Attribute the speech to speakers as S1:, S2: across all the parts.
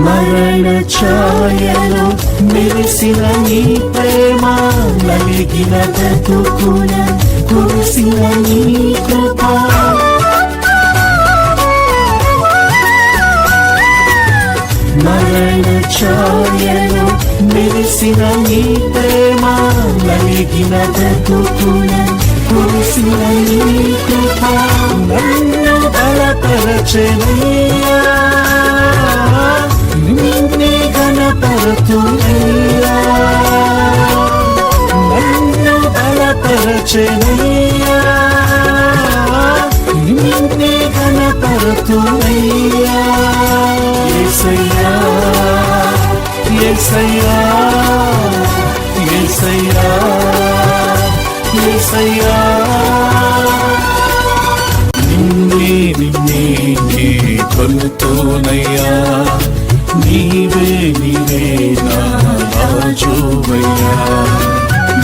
S1: మరణ ఛాయలో మెరిసిన నీ ప్రేమ, నలిగిన బ్రతుకున కురిసిన నీ కృప. మరణ ఛాయలో మెరిసిన నీ ప్రేమ, నలిగిన బ్రతుకున కురిసిన నీ కృప. నన్ను బలపరచెనయ్యా, నిన్నే ఘనపరతునయ్యా. నన్ను బలపరచెనయ్యా, నిన్నే ఘనపరతునయ్యా. యేసయ్యా యేసయ్యా యేసయ్యా యేసయ్యా, నిన్నే నిన్నే నే కొలుతునయ్యా. నీవే నీవే నా రాజువయ్యా.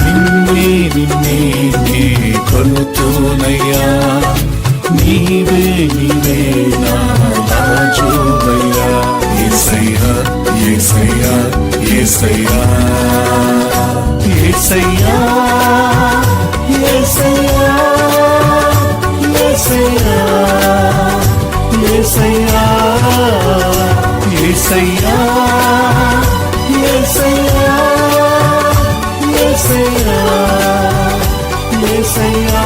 S1: నిన్నే నిన్నే నే కొలుతునయ్యా. నీవే నీవే నా రాజువయ్యా. యేసయ్యా యేసయ్యా యేసయ్యా యేసయ్యా యేసయ్యా యేసయ్యా యేసయ్యా యేసయ్యా యేసయ్యా యేసయ్యా యేసయ్యా.